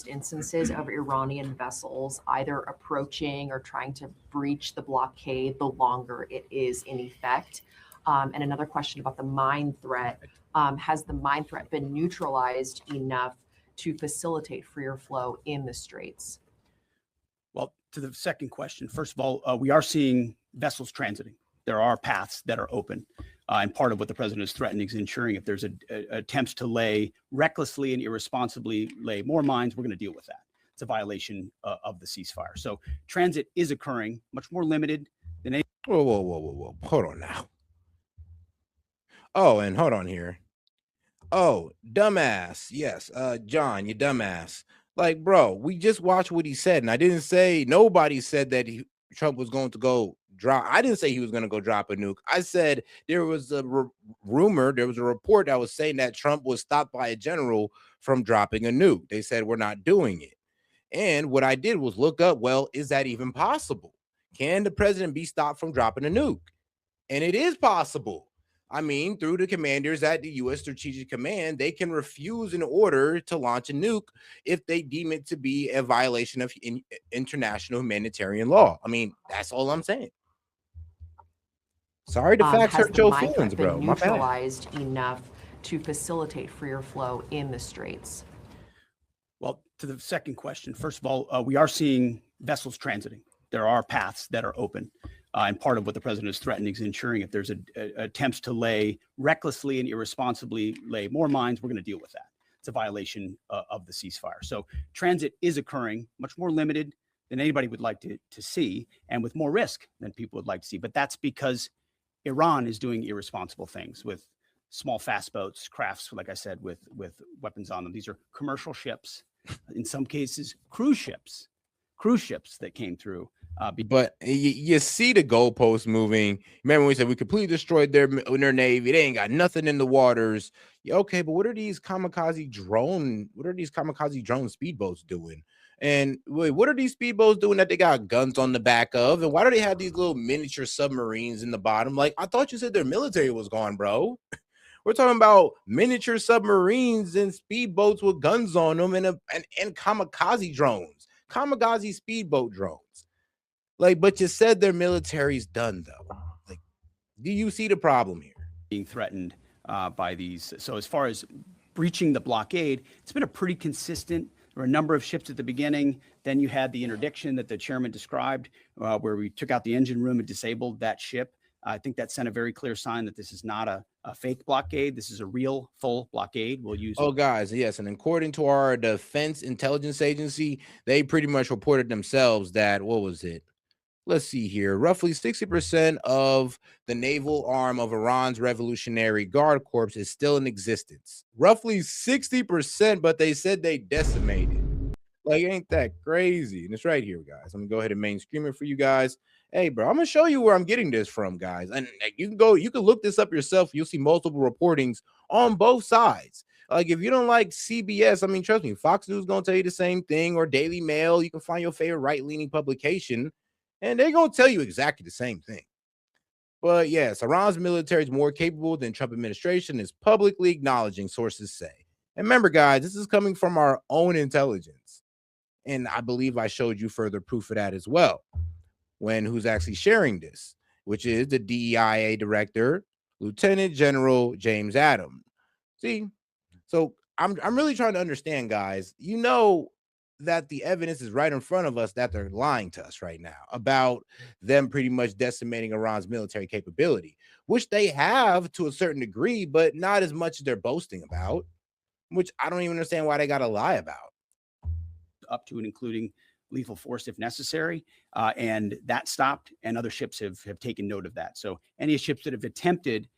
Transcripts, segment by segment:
instances of Iranian vessels either approaching or trying to breach the blockade, the longer it is in effect. And another question about the mine threat. Has the mine threat been neutralized enough to facilitate freer flow in the straits? Well, to the second question, first of all, we are seeing vessels transiting. There are paths that are open. And part of what the president is threatening is ensuring if there's attempts to recklessly and irresponsibly lay more mines, we're going to deal with that. It's a violation of the ceasefire. So transit is occurring, much more limited than any. Whoa. Hold on now. Oh, and hold on here. Oh, dumbass. Yes, John, you dumbass. Like, bro, we just watched what he said, and I didn't say, nobody said that Trump was going to go drop. I didn't say he was going to go drop a nuke. I said there was a rumor, there was a report that was saying that Trump was stopped by a general from dropping a nuke. They said, we're not doing it. And what I did was look up, well, is that even possible? Can the president be stopped from dropping a nuke? And it is possible. I mean, through the commanders at the U.S. Strategic Command, they can refuse an order to launch a nuke if they deem it to be a violation of international humanitarian law. I mean, that's all I'm saying. Sorry, the facts hurt your feelings, bro. My bad. Neutralized enough to facilitate freer flow in the straits? Well, to the second question, first of all, we are seeing vessels transiting. There are paths that are open. And part of what the president is threatening is ensuring if there's attempts to recklessly and irresponsibly lay more mines, we're going to deal with that. It's a violation of the ceasefire. So transit is occurring, much more limited than anybody would like to see, and with more risk than people would like to see. But that's because Iran is doing irresponsible things with small fast boats, crafts, like I said, with weapons on them. These are commercial ships, in some cases, cruise ships that came through. But you see the goalposts moving. Remember when we said we completely destroyed their navy? They ain't got nothing in the waters. Yeah, okay, but what are these kamikaze drone speedboats doing? And wait, what are these speedboats doing that they got guns on the back of? And why do they have these little miniature submarines in the bottom? Like, I thought you said their military was gone, bro. We're talking about miniature submarines and speedboats with guns on them and kamikaze drones, kamikaze speedboat drones. Like, but you said their military's done, though. Like, do you see the problem here? Being threatened by these. So as far as breaching the blockade, it's been a pretty consistent. There were a number of ships at the beginning. Then you had the interdiction that the chairman described, where we took out the engine room and disabled that ship. I think that sent a very clear sign that this is not a fake blockade. This is a real full blockade. We'll use. Oh, guys, yes. And according to our Defense Intelligence Agency, they pretty much reported themselves that, what was it? Let's see here. Roughly 60% of the naval arm of Iran's Revolutionary Guard Corps is still in existence. Roughly 60%, but they said they decimated. Like, ain't that crazy? And it's right here, guys. I'm gonna go ahead and main stream it for you guys. Hey, bro, I'm gonna show you where I'm getting this from, guys. And you can look this up yourself. You'll see multiple reportings on both sides. Like, if you don't like CBS, I mean, trust me, Fox News is gonna tell you the same thing, or Daily Mail. You can find your favorite right-leaning publication, and they're going to tell you exactly the same thing. But yes, Iran's military is more capable than Trump administration is publicly acknowledging, sources say. And remember, guys, this is coming from our own intelligence. And I believe I showed you further proof of that as well. Who's actually sharing this, which is the DEIA director, Lieutenant General James Adams. See, so I'm really trying to understand, guys. You know that the evidence is right in front of us that they're lying to us right now about them pretty much decimating Iran's military capability, which they have to a certain degree, but not as much as they're boasting about, which I don't even understand why they got to lie about. Up to and including lethal force if necessary, and that stopped, and other ships have taken note of that. So any ships that have attempted,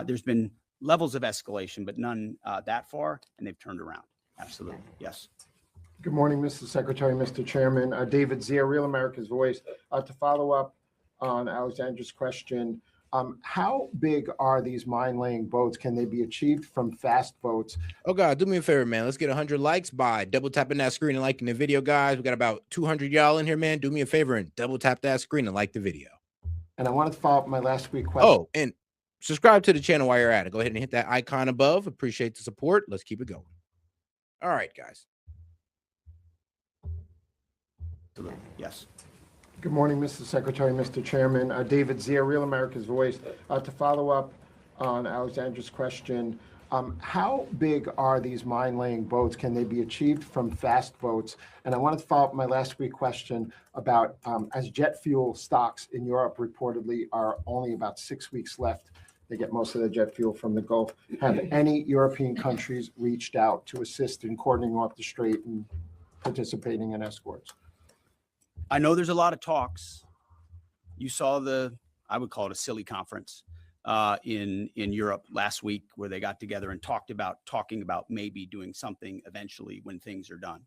there's been levels of escalation, but none that far, and they've turned around. Absolutely, yes. Good morning, Mr. Secretary, Mr. Chairman. David Zia, Real America's Voice. To follow up on Alexandra's question, how big are these mine-laying boats? Can they be achieved from fast boats? Oh, God, do me a favor, man. Let's get 100 likes by double tapping that screen and liking the video, guys. We got about 200 y'all in here, man. Do me a favor and double tap that screen and like the video. And I wanted to follow up my last week question. Oh, and subscribe to the channel while you're at it. Go ahead and hit that icon above. Appreciate the support. Let's keep it going. All right, guys. Absolutely. Yes. Good morning, Mr. Secretary, Mr. Chairman. David Zier, Real America's Voice. To follow up on Alexandra's question, how big are these mine-laying boats? Can they be achieved from fast boats? And I wanted to follow up my last week question about as jet fuel stocks in Europe reportedly are only about 6 weeks left. They get most of their jet fuel from the Gulf. Have any European countries reached out to assist in cordoning off the strait and participating in escorts? I know there's a lot of talks. You saw I would call it a silly conference in Europe last week where they got together and talking about maybe doing something eventually when things are done.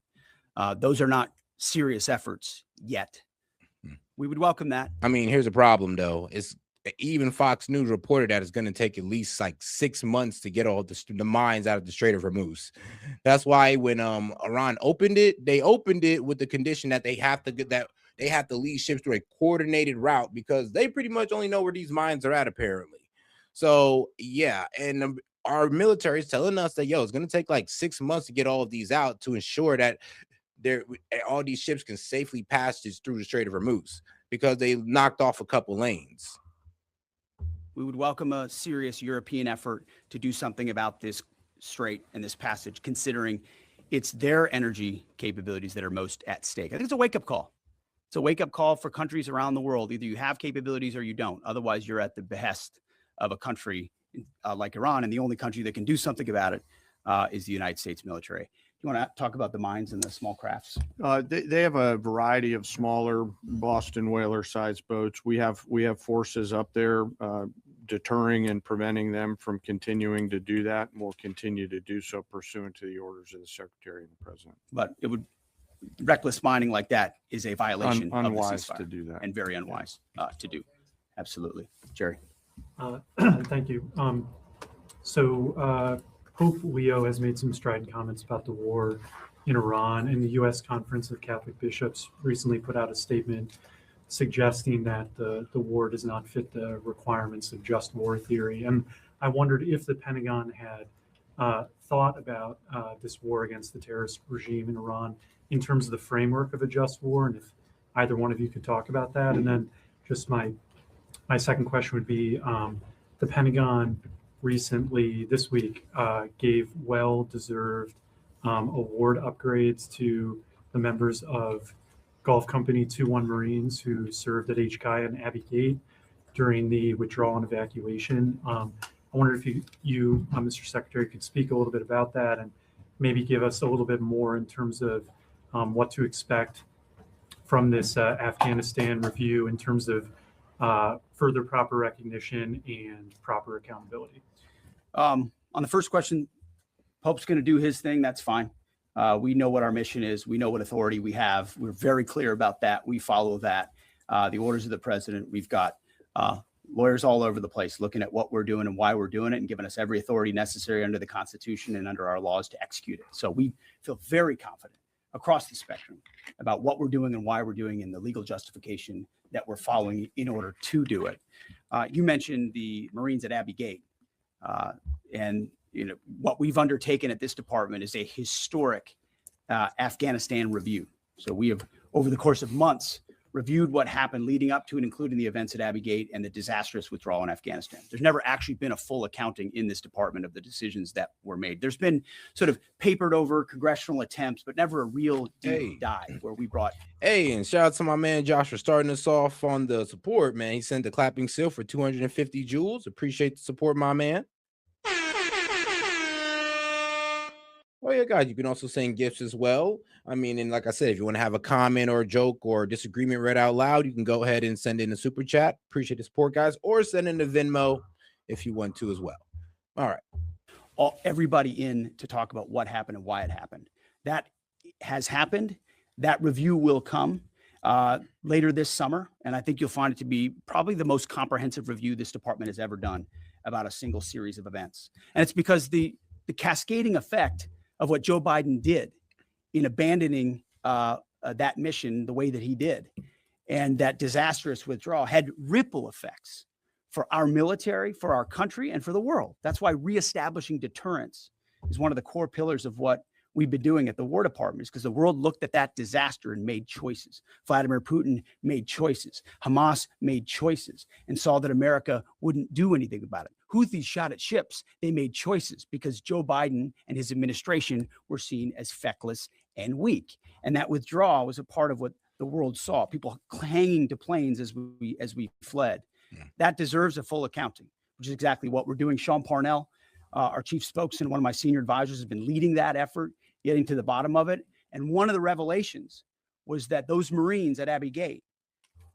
Those are not serious efforts yet. We would welcome that. I mean, here's a problem though. Even Fox News reported that it's going to take at least like 6 months to get all the mines out of the Strait of Hormuz. That's why when Iran opened it, they opened it with the condition that they have to lead ships through a coordinated route because they pretty much only know where these mines are at apparently. So yeah, and our military is telling us that it's going to take like 6 months to get all of these out to ensure that all these ships can safely pass through the Strait of Hormuz because they knocked off a couple lanes. We would welcome a serious European effort to do something about this strait and this passage, considering it's their energy capabilities that are most at stake. I think it's a wake-up call. It's a wake-up call for countries around the world. Either you have capabilities or you don't. Otherwise, you're at the behest of a country like Iran, and the only country that can do something about it is the United States military. You want to talk about the mines and the small crafts? They have a variety of smaller Boston whaler sized boats. We have forces up there deterring and preventing them from continuing to do that, and we'll continue to do so pursuant to the orders of the Secretary and the President. But reckless mining like that is a violation of the unwise ceasefire to do that, and very unwise to do. Absolutely, Jerry. Thank you. Pope Leo has made some strident comments about the war in Iran, and the U.S. Conference of Catholic Bishops recently put out a statement suggesting that the war does not fit the requirements of just war theory. And I wondered if the Pentagon had thought about this war against the terrorist regime in Iran in terms of the framework of a just war, and if either one of you could talk about that. And then just my second question would be, the Pentagon recently, this week, gave well-deserved award upgrades to the members of Gulf Company 2-1 Marines who served at HKI and Abbey Gate during the withdrawal and evacuation. I wonder if you, Mr. Secretary, could speak a little bit about that and maybe give us a little bit more in terms of what to expect from this Afghanistan review in terms of further proper recognition and proper accountability. On the first question, Pope's going to do his thing. That's fine. We know what our mission is. We know what authority we have. We're very clear about that. We follow that. The orders of the president. We've got lawyers all over the place looking at what we're doing and why we're doing it and giving us every authority necessary under the Constitution and under our laws to execute it. So we feel very confident across the spectrum about what we're doing and why we're doing and the legal justification that we're following in order to do it. You mentioned the Marines at Abbey Gate. And what we've undertaken at this department is a historic Afghanistan review. So we have, over the course of months, reviewed what happened leading up to and including the events at Abbey Gate and the disastrous withdrawal in Afghanistan. There's never actually been a full accounting in this department of the decisions that were made. There's been sort of papered over congressional attempts, but never a real deep dive where we brought. And shout out to my man Josh for starting us off on the support, man. He sent the clapping seal for 250 joules. Appreciate the support, my man. Oh yeah, guys, you can also send gifts as well. I mean, and like I said, if you want to have a comment or a joke or disagreement read out loud, you can go ahead and send in a super chat. Appreciate the support, guys, or send in a Venmo if you want to as well. All right. Everybody in to talk about what happened and why it happened. That has happened. That review will come later this summer. And I think you'll find it to be probably the most comprehensive review this department has ever done about a single series of events. And it's because the cascading effect of what Joe Biden did in abandoning that mission the way that he did and that disastrous withdrawal had ripple effects for our military, for our country, and for the world. That's why reestablishing deterrence is one of the core pillars of what we've been doing at the War Department is because the world looked at that disaster and made choices. Vladimir Putin made choices. Hamas made choices and saw that America wouldn't do anything about it. Houthis shot at ships. They made choices because Joe Biden and his administration were seen as feckless and weak. And that withdrawal was a part of what the world saw, people hanging to planes as we fled. That deserves a full accounting, which is exactly what we're doing. Sean Parnell, our chief spokesman, one of my senior advisors, has been leading that effort, getting to the bottom of it. And one of the revelations was that those Marines at Abbey Gate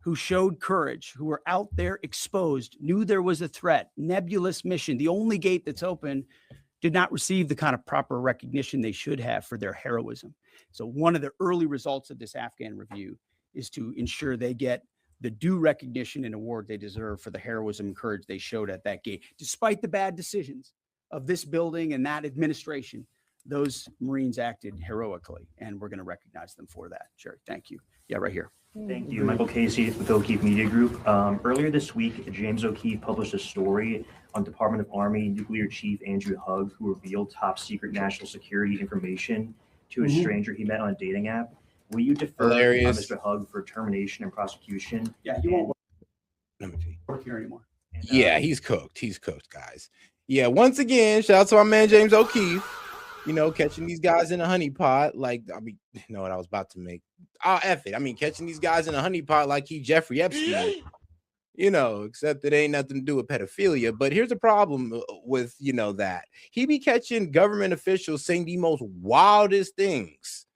who showed courage, who were out there exposed, knew there was a threat, nebulous mission, the only gate that's open, did not receive the kind of proper recognition they should have for their heroism. So one of the early results of this Afghan review is to ensure they get the due recognition and award they deserve for the heroism and courage they showed at that gate. Despite the bad decisions of this building and that administration, those Marines acted heroically, and we're going to recognize them for that. Sherry, thank you. Yeah, right here. Thank you. Michael Casey with O'Keefe Media Group. Earlier this week, James O'Keefe published a story on Department of Army Nuclear Chief Andrew Hugg, who revealed top secret national security information to a stranger he met on a dating app. Will you defer Mr. Hugg for termination and prosecution? Yeah, you won't work here anymore. Yeah, he's cooked. He's cooked, guys. Yeah, once again, shout out to my man James O'Keefe. You know, catching these guys in a honeypot, like, I mean, you know what I was about to make. Oh, F it. I mean, catching these guys in a honeypot like he Jeffrey Epstein, you know, except it ain't nothing to do with pedophilia. But here's the problem with, you know, that he be catching government officials saying the most wildest things,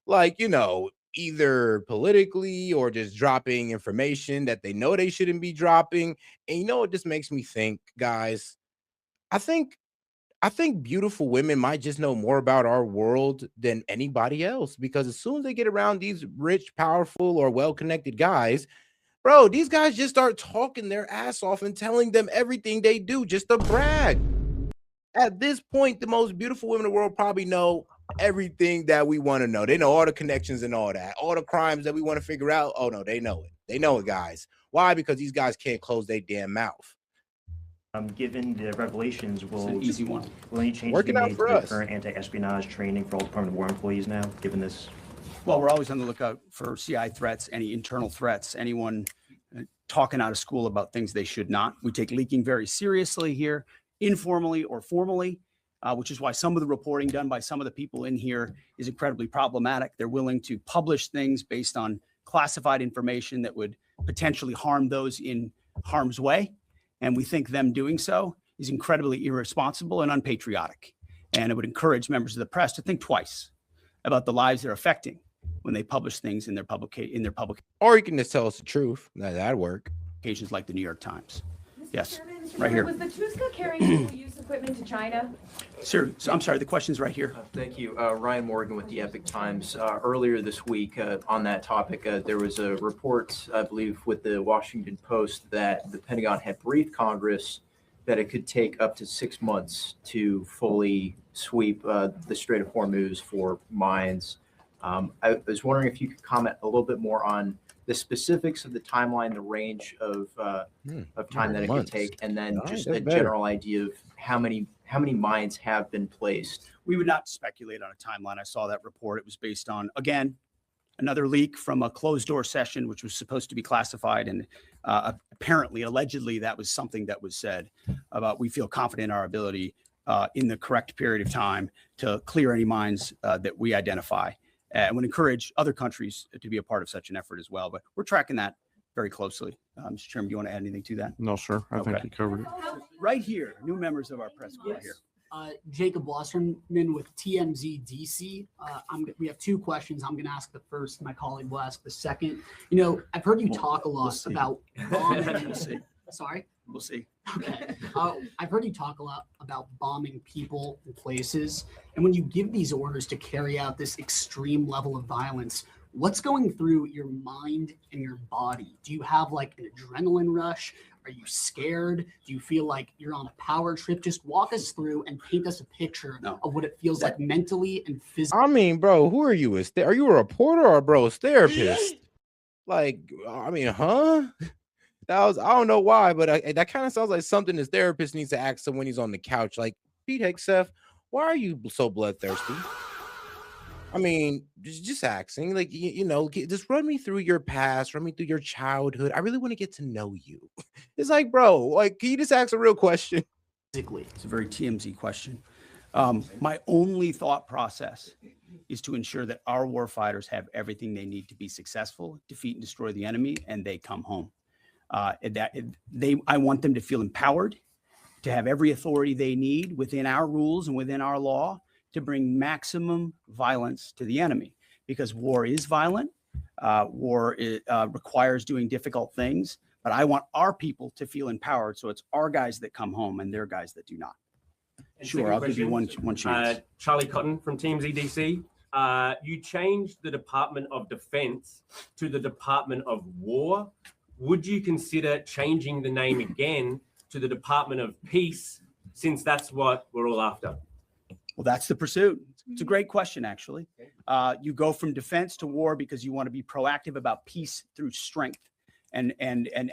like, you know, either politically or just dropping information that they know they shouldn't be dropping. And you know, it just makes me think, guys, I think beautiful women might just know more about our world than anybody else, because as soon as they get around these rich, powerful, or well-connected guys, bro, these guys just start talking their ass off and telling them everything they do just to brag. At this point, the most beautiful women in the world probably know everything that we want to know. They know all the connections and all that, all the crimes that we want to figure out. Oh no, they know it. They know it, guys. Why? Because these guys can't close their damn mouth. Given the revelations, will an easy one. Will any change be made to the current anti-espionage training for all Department of War employees now, given this? Well, we're always on the lookout for CI threats, any internal threats, anyone talking out of school about things they should not. We take leaking very seriously here, informally or formally, which is why some of the reporting done by some of the people in here is incredibly problematic. They're willing to publish things based on classified information that would potentially harm those in harm's way. And we think them doing so is incredibly irresponsible and unpatriotic. And it would encourage members of the press to think twice about the lives they're affecting when they publish things in their public. Or you can just tell us the truth. That'd work. Occasions like the New York Times. Yes, Chairman, right here. Was the Tuska carrying use equipment to China? Sir, so I'm sorry, the question's right here. Thank you. Ryan Morgan with the Epic Times. Earlier this week on that topic, there was a report, I believe, with the Washington Post that the Pentagon had briefed Congress that it could take up to 6 months to fully sweep the Strait of Hormuz for mines. I was wondering if you could comment a little bit more on the specifics of the timeline, the range of time that it could take, and then just a general idea of how many mines have been placed. We would not speculate on a timeline. I saw that report. It was based on, again, another leak from a closed door session, which was supposed to be classified. And apparently, allegedly, that was something that was said about we feel confident in our ability in the correct period of time to clear any mines that we identify. And would encourage other countries to be a part of such an effort as well. But we're tracking that very closely. Mr. Chairman, do you want to add anything to that? No, sir. I think you covered it. Right here, new members of our press corps here. Jacob Wasserman with TMZ DC. We have two questions. I'm going to ask the first. My colleague will ask the second. You know, I've heard you talk a lot about bombing. We'll see. Sorry? We'll see. Okay. I've heard you talk a lot about bombing people and places. And when you give these orders to carry out this extreme level of violence, what's going through your mind and your body? Do you have like an adrenaline rush? Are you scared? Do you feel like you're on a power trip? Just walk us through and paint us a picture of what it feels like mentally and physically. I mean, bro, who are you? Are you a reporter or a therapist? Like, I mean, huh? I don't know why, but that kind of sounds like something this therapist needs to ask him when he's on the couch. Like, Pete Hegseth, why are you so bloodthirsty? I mean, just asking, like, just run me through your past, run me through your childhood. I really want to get to know you. It's like, bro, like, can you just ask a real question? It's a very TMZ question. My only thought process is to ensure that our warfighters have everything they need to be successful, defeat and destroy the enemy, and they come home. I want them to feel empowered, to have every authority they need within our rules and within our law to bring maximum violence to the enemy, because war is violent. War requires doing difficult things, but I want our people to feel empowered. So it's our guys that come home and their guys that do not. And Sure, second I'll give you question, one chance. Charlie Cotton from Team ZDC. You changed the Department of Defense to the Department of War. Would you consider changing the name again to the Department of Peace, since that's what we're all after? Well, that's the pursuit. It's a great question, actually. You go from defense to war because you want to be proactive about peace through strength. And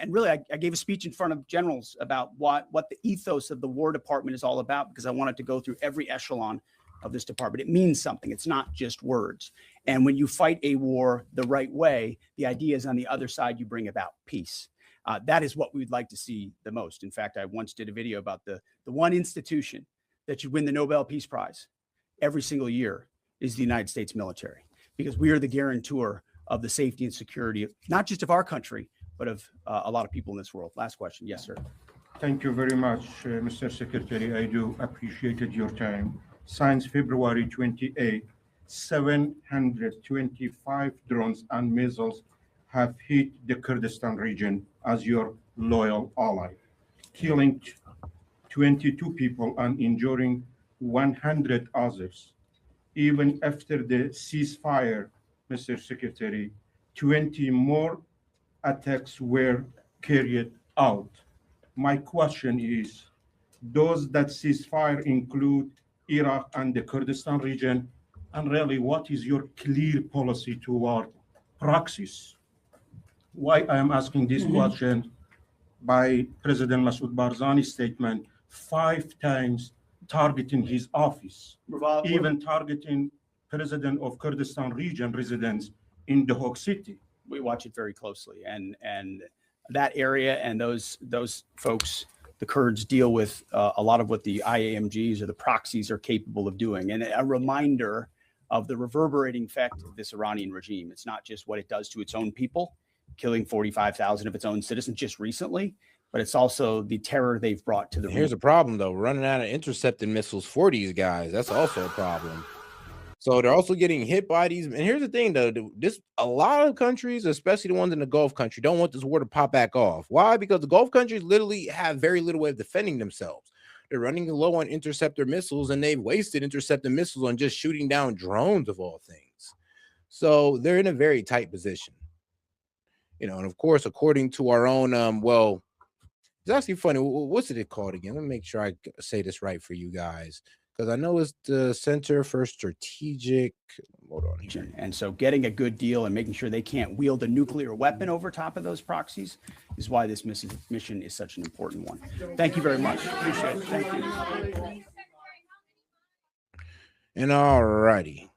really, I gave a speech in front of generals about what the ethos of the War Department is all about, because I wanted to go through every echelon of this department. It means something. It's not just words. And when you fight a war the right way, the idea is on the other side, you bring about peace. That is what we'd like to see the most. In fact, I once did a video about the one institution that should win the Nobel Peace Prize every single year is the United States military, because we are the guarantor of the safety and security, not just of our country, but of a lot of people in this world. Last question. Yes, sir. Thank you very much, Mr. Secretary. I do appreciate your time. Since February 28, 725 drones and missiles have hit the Kurdistan region as your loyal ally, killing 22 people and injuring 100 others. Even after the ceasefire, Mr. Secretary, 20 more attacks were carried out. My question is, does that ceasefire include Iraq and the Kurdistan region? And really, what is your clear policy toward proxies? Why I am asking this question, by President Masoud Barzani's statement, 5 times targeting his office, even targeting President of Kurdistan region residents in the Hague City. We watch it very closely, and that area and those folks, the Kurds, deal with a lot of what the IAMGs or the proxies are capable of doing. And a reminder of the reverberating effect of this Iranian regime. It's not just what it does to its own people, killing 45,000 of its own citizens just recently, but it's also the terror they've brought to the region. Here's a problem, though. We're running out of intercepted missiles for these guys. That's also a problem. So they're also getting hit by these. And here's the thing, though. A lot of countries, especially the ones in the Gulf country, don't want this war to pop back off. Why? Because the Gulf countries literally have very little way of defending themselves. They're running low on interceptor missiles, and they've wasted interceptor missiles on just shooting down drones of all things. So they're in a very tight position. And of course, according to our own, it's actually funny. What's it called again? Let me make sure I say this right for you guys, because I know it's the Center for Strategic. Hold on here. And so getting a good deal and making sure they can't wield a nuclear weapon over top of those proxies is why this mission is such an important one. Thank you very much. Appreciate it. Thank you. And all righty.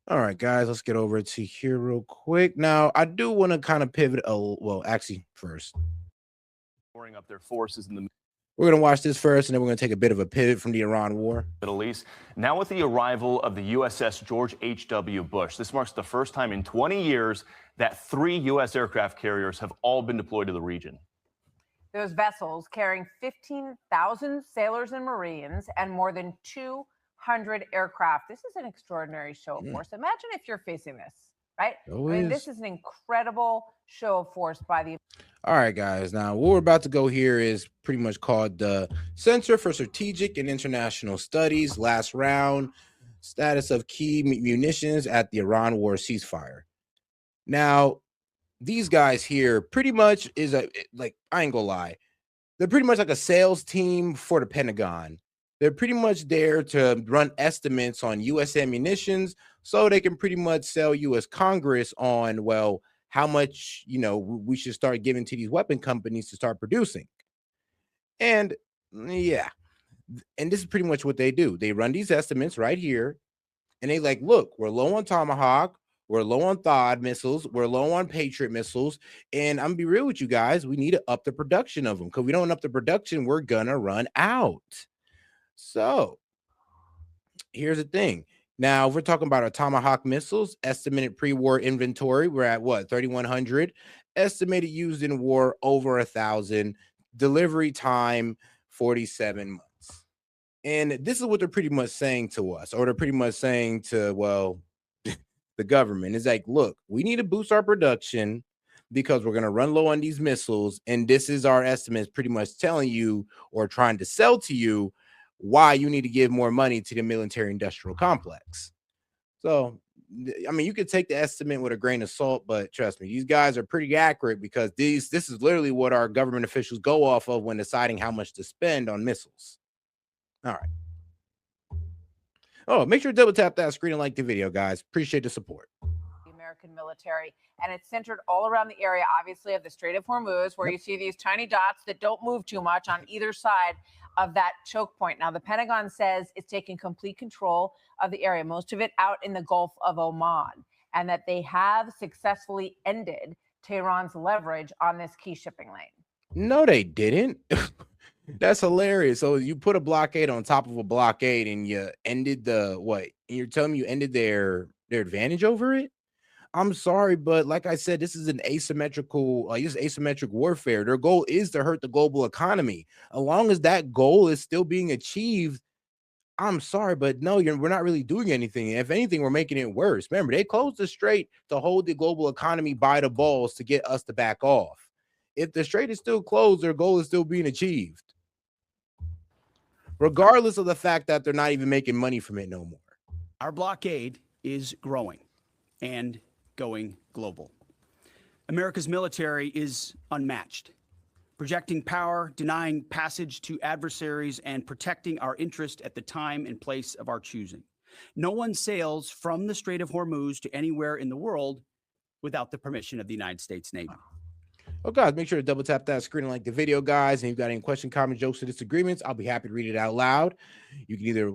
All right, guys, let's get over to here real quick. Now, I do want to kind of pivot. Actually, first. Up their forces in the We're going to watch this first, and then we're going to take a bit of a pivot from the Iran war. Middle East. Now with the arrival of the USS George H.W. Bush, this marks the first time in 20 years that 3 U.S. aircraft carriers have all been deployed to the region. Those vessels carrying 15,000 sailors and Marines and more than 200 aircraft. This is an extraordinary show of force. Imagine if you're facing this, right? This is an incredible show of force by the... All right, guys. Now, what we're about to go here is pretty much called the Center for Strategic and International Studies. Last round, status of key munitions at the Iran war ceasefire. Now, these guys here pretty much is I ain't gonna lie. They're pretty much like a sales team for the Pentagon. They're pretty much there to run estimates on U.S. ammunitions so they can pretty much sell U.S. Congress on, how much, we should start giving to these weapon companies to start producing. And yeah, and this is pretty much what they do. They run these estimates right here, And they like, look, we're low on Tomahawk, we're low on THAAD missiles, we're low on Patriot missiles, and I'm gonna be real with you guys, we need to up the production of them, because we don't up the production, we're gonna run out. So here's the thing. Now, if we're talking about our Tomahawk missiles, estimated pre-war inventory, we're at what, 3,100? Estimated used in war, over 1,000. Delivery time, 47 months. And this is what they're pretty much saying to us, or they're pretty much saying to, well, the government is like, look, we need to boost our production because we're going to run low on these missiles. And this is our estimates pretty much telling you, or trying to sell to you, why you need to give more money to the military industrial complex. So, I mean, you could take the estimate with a grain of salt, but trust me, these guys are pretty accurate, because this is literally what our government officials go off of when deciding how much to spend on missiles. All right. Oh, make sure to double tap that screen and like the video, guys. Appreciate the support. The American military, and it's centered all around the area, obviously, of the Strait of Hormuz, where you see these tiny dots that don't move too much on either side of that choke point. Now, the Pentagon says it's taking complete control of the area, most of it out in the Gulf of Oman, and that they have successfully ended Tehran's leverage on this key shipping lane. No, they didn't. That's hilarious. So you put a blockade on top of a blockade and you ended the what? And you're telling me you ended their advantage over it? I'm sorry, but like I said, this is an asymmetric warfare. Their goal is to hurt the global economy. As long as that goal is still being achieved, I'm sorry, but no, we're not really doing anything. If anything, we're making it worse. Remember, they closed the strait to hold the global economy by the balls to get us to back off. If the strait is still closed, their goal is still being achieved, regardless of the fact that they're not even making money from it no more. Our blockade is growing and going global. America's military is unmatched, projecting power, denying passage to adversaries, and protecting our interest at the time and place of our choosing. No one sails from the Strait of Hormuz to anywhere in the world without the permission of the United States Navy. Oh, guys, make sure to double tap that screen and like the video, guys. And if you've got any question, comments, jokes, or disagreements, I'll be happy to read it out loud. You can either,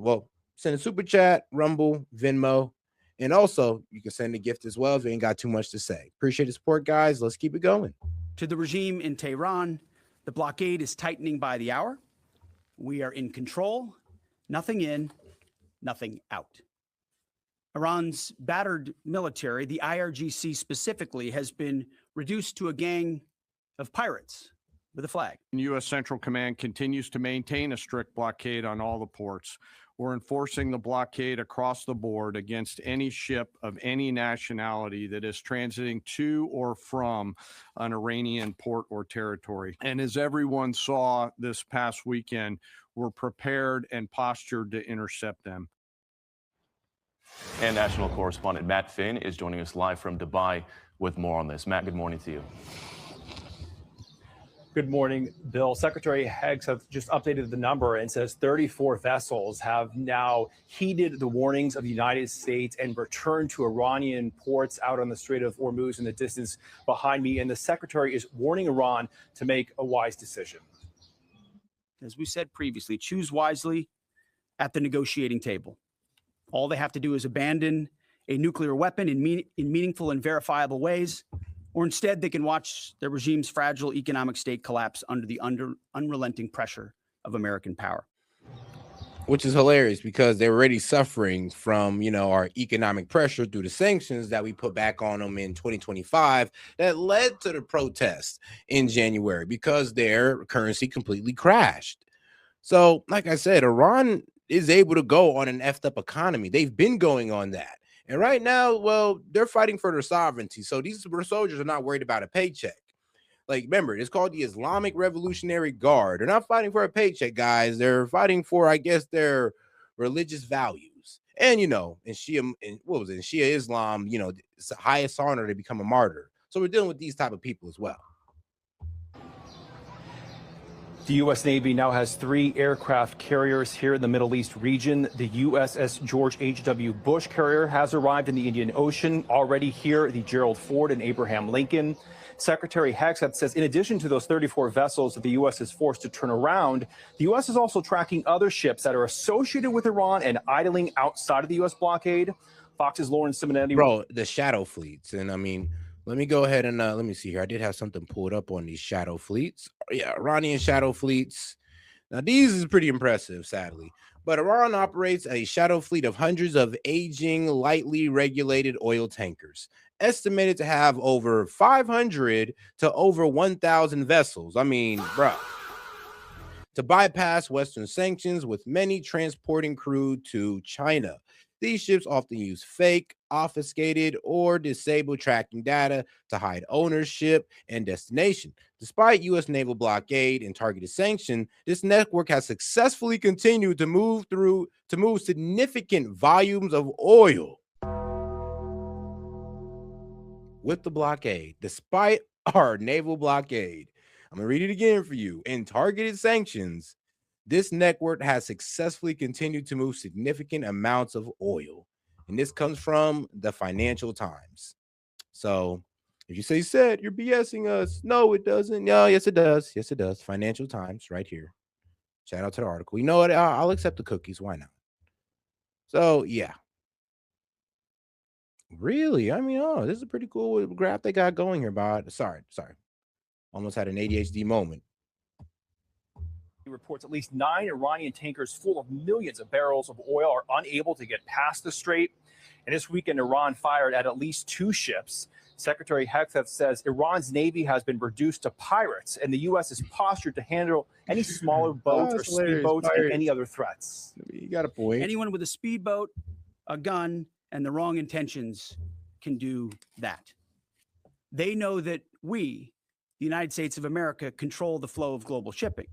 send a super chat, Rumble, Venmo, and also you can send a gift as well if you ain't got too much to say. Appreciate the support, guys. Let's keep it going. To the regime in Tehran, the blockade is tightening by the hour. We are in control. Nothing in, nothing out. Iran's battered military, the IRGC specifically, has been reduced to a gang of pirates with a flag. U.S. Central Command continues to maintain a strict blockade on all the ports. We're enforcing the blockade across the board against any ship of any nationality that is transiting to or from an Iranian port or territory. And as everyone saw this past weekend, we're prepared and postured to intercept them. And national correspondent Matt Finn is joining us live from Dubai with more on this. Matt, good morning to you. Good morning, Bill. Secretary Hegseth just updated the number and says 34 vessels have now heeded the warnings of the United States and returned to Iranian ports out on the Strait of Hormuz in the distance behind me. And the secretary is warning Iran to make a wise decision. As we said previously, choose wisely at the negotiating table. All they have to do is abandon a nuclear weapon in meaningful and verifiable ways, or instead they can watch their regime's fragile economic state collapse under the unrelenting pressure of American power. Which is hilarious because they're already suffering from, our economic pressure through the sanctions that we put back on them in 2025 that led to the protests in January because their currency completely crashed. So, like I said, Iran is able to go on an effed up economy. They've been going on that. And right now, they're fighting for their sovereignty. So these soldiers are not worried about a paycheck. Like, remember, it's called the Islamic Revolutionary Guard. They're not fighting for a paycheck, guys. They're fighting for, I guess, their religious values. And, in Shia, in Shia Islam, it's the highest honor to become a martyr. So we're dealing with these type of people as well. The U.S. Navy now has 3 aircraft carriers here in the Middle East region. The USS George H.W. Bush carrier has arrived in the Indian Ocean. Already here, the Gerald Ford and Abraham Lincoln. Secretary Hegseth says in addition to those 34 vessels that the U.S. is forced to turn around, the U.S. is also tracking other ships that are associated with Iran and idling outside of the U.S. blockade. Fox's Lauren Simonetti. Bro, the shadow fleets. And I mean, let me go ahead and let me see here. I did have something pulled up on these shadow fleets. Yeah, Iranian shadow fleets. Now, these is pretty impressive, sadly. But Iran operates a shadow fleet of hundreds of aging, lightly regulated oil tankers, estimated to have over 500 to over 1,000 vessels. I mean, bro, to bypass Western sanctions, with many transporting crude to China. These ships often use fake, obfuscated, or disabled tracking data to hide ownership and destination. Despite U.S. naval blockade and targeted sanction, this network has successfully continued to move significant volumes of oil. With the blockade, despite our naval blockade, I'm going to read it again for you. In targeted sanctions, this network has successfully continued to move significant amounts of oil. And this comes from the Financial Times. So if you say, "Said, you're BSing us," no, it doesn't. No, yes, it does. Yes, it does. Financial Times right here. Shout out to the article. You know what? I'll accept the cookies. Why not? So, yeah. Really? I mean, oh, this is a pretty cool graph they got going here, Bod. Sorry. Almost had an ADHD moment. He reports at least 9 Iranian tankers full of millions of barrels of oil are unable to get past the strait. And this weekend, Iran fired at least 2 ships. Secretary Hegseth says Iran's navy has been reduced to pirates, and the U.S. is postured to handle any smaller boats or speedboats and any other threats. You got a point. Anyone with a speedboat, a gun, and the wrong intentions can do that. They know that we, the United States of America, control the flow of global shipping.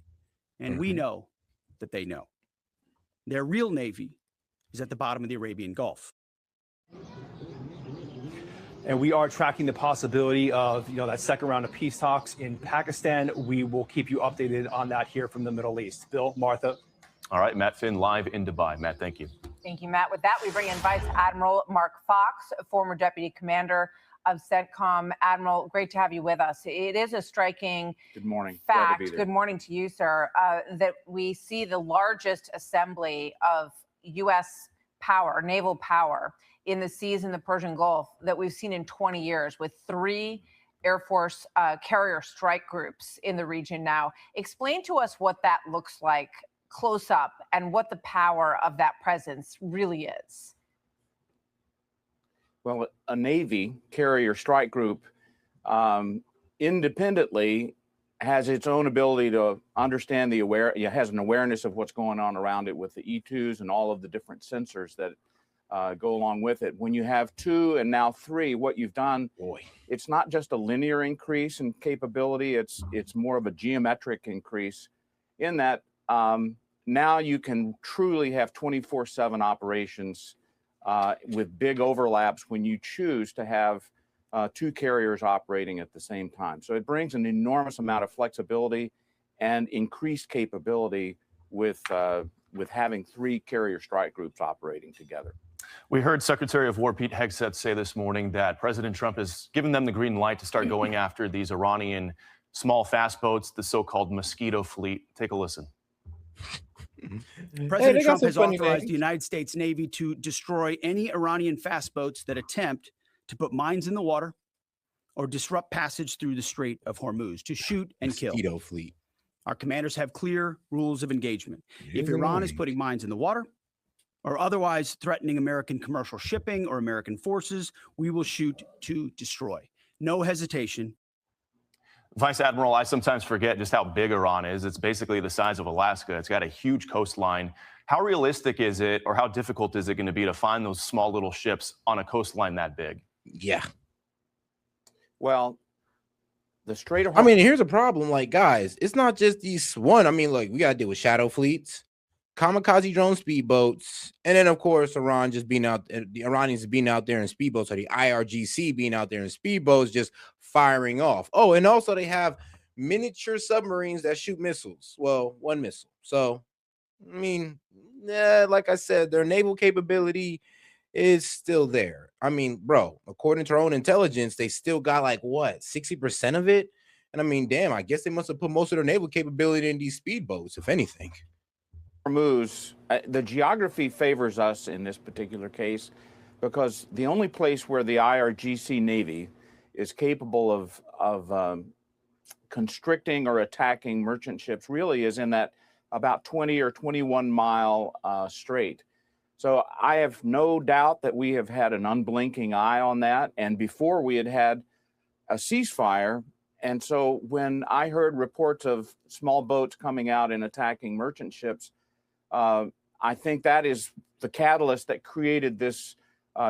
And we know that they know. Their real navy is at the bottom of the Arabian Gulf. And we are tracking the possibility of, that second round of peace talks in Pakistan. We will keep you updated on that here from the Middle East. Bill, Martha. All right, Matt Finn live in Dubai. Matt, thank you. Thank you, Matt. With that, we bring in Vice Admiral Mark Fox, former Deputy Commander of CENTCOM. Admiral, great to have you with us. It is a striking Good morning. fact, good morning to you, sir, that we see the largest assembly of U.S. power, naval power, in the seas in the Persian Gulf that we've seen in 20 years, with 3 Air Force carrier strike groups in the region now. Explain to us what that looks like close up and what the power of that presence really is. Well, a Navy carrier strike group independently has its own ability to understand has an awareness of what's going on around it with the E2s and all of the different sensors that go along with it. When you have 2 and now 3, what you've done, it's not just a linear increase in capability, it's more of a geometric increase in that now you can truly have 24/7 operations with big overlaps when you choose to have 2 carriers operating at the same time. So it brings an enormous amount of flexibility and increased capability with having 3 carrier strike groups operating together. We heard Secretary of War Pete Hegseth say this morning that President Trump has given them the green light to start going after these Iranian small fast boats, the so-called Mosquito fleet. Take a listen. President Trump has authorized the United States Navy to destroy any Iranian fast boats that attempt to put mines in the water or disrupt passage through the Strait of Hormuz, to shoot and kill. Mosquito fleet. Our commanders have clear rules of engagement. If Iran is putting mines in the water or otherwise threatening American commercial shipping or American forces, we will shoot to destroy. No hesitation. Vice Admiral, I sometimes forget just how big Iran is. It's basically the size of Alaska. It's got a huge coastline. How realistic is it, or how difficult is it going to be to find those small little ships on a coastline that big? Yeah. Well, the Strait of Hormuz. I mean, here's a problem. Like, guys, it's not just these one. I mean, like, we got to deal with shadow fleets, kamikaze drone speedboats, and then, of course, Iran just being out, the Iranians being out there in speedboats, or the IRGC being out there in speedboats, just firing off. Oh, and also they have miniature submarines that shoot missiles. Well, one missile. So, I mean, yeah, like I said, their naval capability is still there. I mean, bro, according to our own intelligence, they still got like what, 60% of it? And I mean, damn, I guess they must have put most of their naval capability in these speedboats, if anything. Moves, the geography favors us in this particular case because the only place where the IRGC Navy is capable of constricting or attacking merchant ships really is in that about 20 or 21 mile strait. So I have no doubt that we have had an unblinking eye on that. And before we had had a ceasefire. And so when I heard reports of small boats coming out and attacking merchant ships, I think that is the catalyst that created this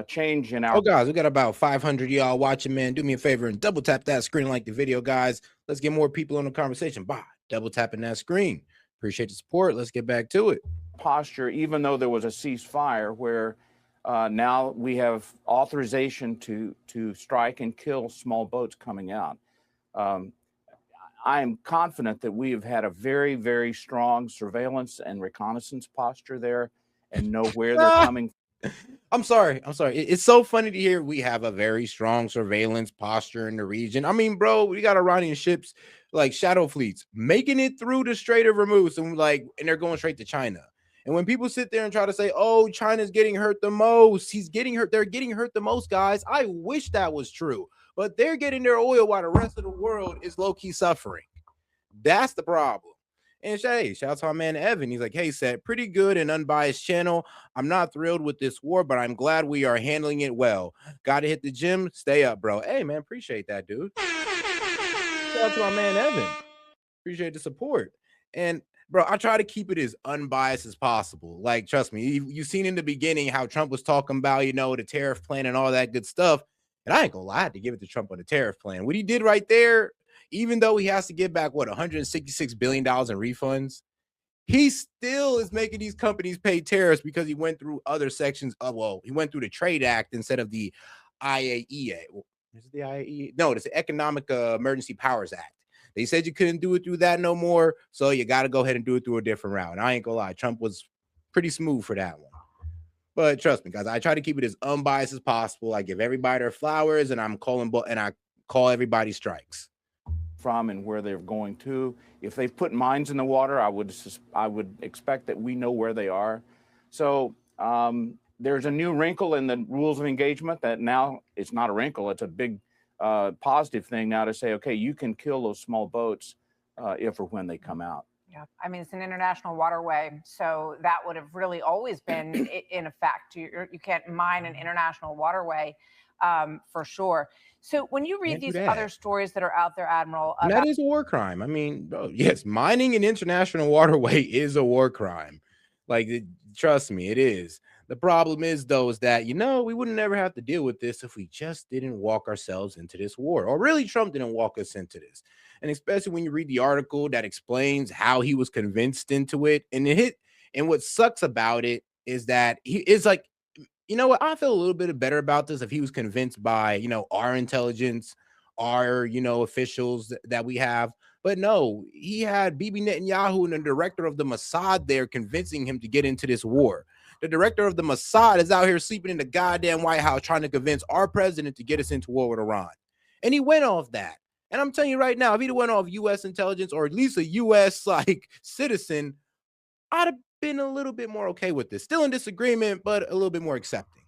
change in our. Oh, guys, we got about 500 y'all watching, man. Do me a favor and double tap that screen, like the video, guys. Let's get more people in the conversation by double tapping that screen. Appreciate the support. Let's get back to it. Posture, even though there was a ceasefire, where now we have authorization to strike and kill small boats coming out. I am confident that we have had a very, very strong surveillance and reconnaissance posture there and know where they're coming. I'm sorry. It's so funny to hear we have a very strong surveillance posture in the region. I mean, bro, we got Iranian ships like shadow fleets making it through the Strait of Hormuz and they're going straight to China. And when people sit there and try to say, oh, China's getting hurt the most, he's getting hurt, they're getting hurt the most, guys. I wish that was true, but they're getting their oil while the rest of the world is low-key suffering. That's the problem. And hey, shout out to our man Evan. He's like, hey, Set, pretty good and unbiased channel. I'm not thrilled with this war, but I'm glad we are handling it well. Got to hit the gym. Stay up, bro. Hey, man, appreciate that, dude. Shout out to our man Evan. Appreciate the support. And bro, I try to keep it as unbiased as possible. Like, trust me, you've seen in the beginning how Trump was talking about, the tariff plan and all that good stuff. And I ain't gonna lie, I had to give it to Trump on the tariff plan. What he did right there, even though he has to give back, $166 billion in refunds, he still is making these companies pay tariffs because he went through other sections of, he went through the Trade Act instead of the IAEA. Is it the IAEA? No, it's the Economic Emergency Powers Act. They said you couldn't do it through that no more, so you got to go ahead and do it through a different route. And I ain't gonna lie, Trump was pretty smooth for that one. But trust me, guys, I try to keep it as unbiased as possible. I give everybody their flowers, and I call everybody strikes. From and where they're going to. If they've put mines in the water, I would expect that we know where they are. So there's a new wrinkle in the rules of engagement that now it's not a wrinkle, it's a big positive thing now to say, okay, you can kill those small boats if or when they come out. Yeah, I mean, it's an international waterway, so that would have really always been in effect. You can't mine an international waterway for sure. So when you read these other stories that are out there, Admiral, that is a war crime. I mean, bro, yes, mining an international waterway is a war crime. Like, trust me, it is. The problem is, though, is that, we wouldn't ever have to deal with this if we just didn't walk ourselves into this war. Or really, Trump didn't walk us into this. And especially when you read the article that explains how he was convinced into it. And what sucks about it is that he is like, you know what? I feel a little bit better about this if he was convinced by, our intelligence, our, officials that we have. But no, he had Bibi Netanyahu and the director of the Mossad there convincing him to get into this war. The director of the Mossad is out here sleeping in the goddamn White House trying to convince our president to get us into war with Iran. And he went off that. And I'm telling you right now, if he'd went off U.S. intelligence or at least a U.S. citizen, I'd have been a little bit more okay with this. Still in disagreement, but a little bit more accepting.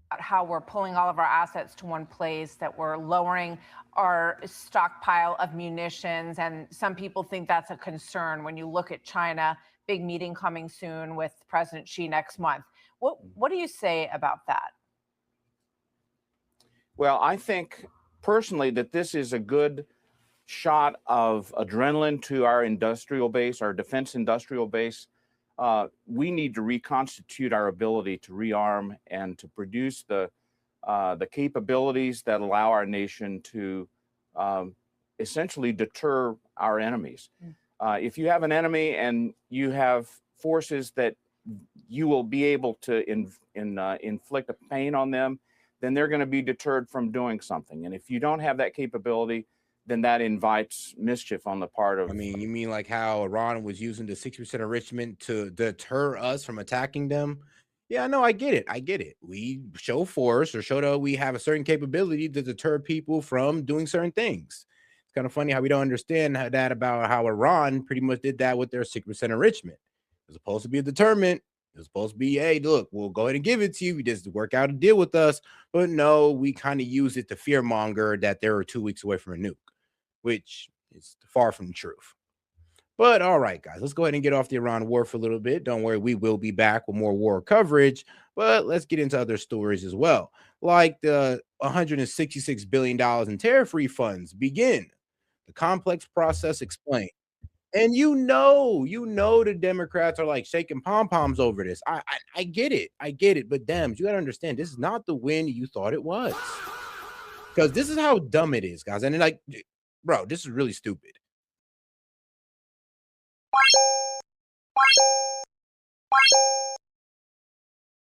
How we're pulling all of our assets to one place, that we're lowering our stockpile of munitions. And some people think that's a concern when you look at China. Big meeting coming soon with President Xi next month. What do you say about that? Well, I think personally that this is a good shot of adrenaline to our industrial base, our defense industrial base. We need to reconstitute our ability to rearm and to produce the capabilities that allow our nation to essentially deter our enemies. If you have an enemy and you have forces that you will be able to inflict a pain on them, then they're going to be deterred from doing something. And if you don't have that capability, then that invites mischief on the part of. I mean, you mean like how Iran was using the 60% enrichment to deter us from attacking them? Yeah, no, I get it. I get it. We show force or show that we have a certain capability to deter people from doing certain things. It's kind of funny how we don't understand that about how Iran pretty much did that with their 6% enrichment. It was supposed to be a deterrent. It was supposed to be, hey, look, we'll go ahead and give it to you. You just work out a deal with us. But no, we kind of use it to fearmonger that they were 2 weeks away from a nuke, which is far from the truth. But all right, guys, let's go ahead and get off the Iran war for a little bit. Don't worry, we will be back with more war coverage, but let's get into other stories as well. Like the $166 billion in tariff refunds begin. The complex process explained. And you know, the Democrats are like shaking pom-poms over this. I get it. I get it. But Dems, you got to understand, this is not the win you thought it was. Because this is how dumb it is, guys. And then, like, bro, this is really stupid.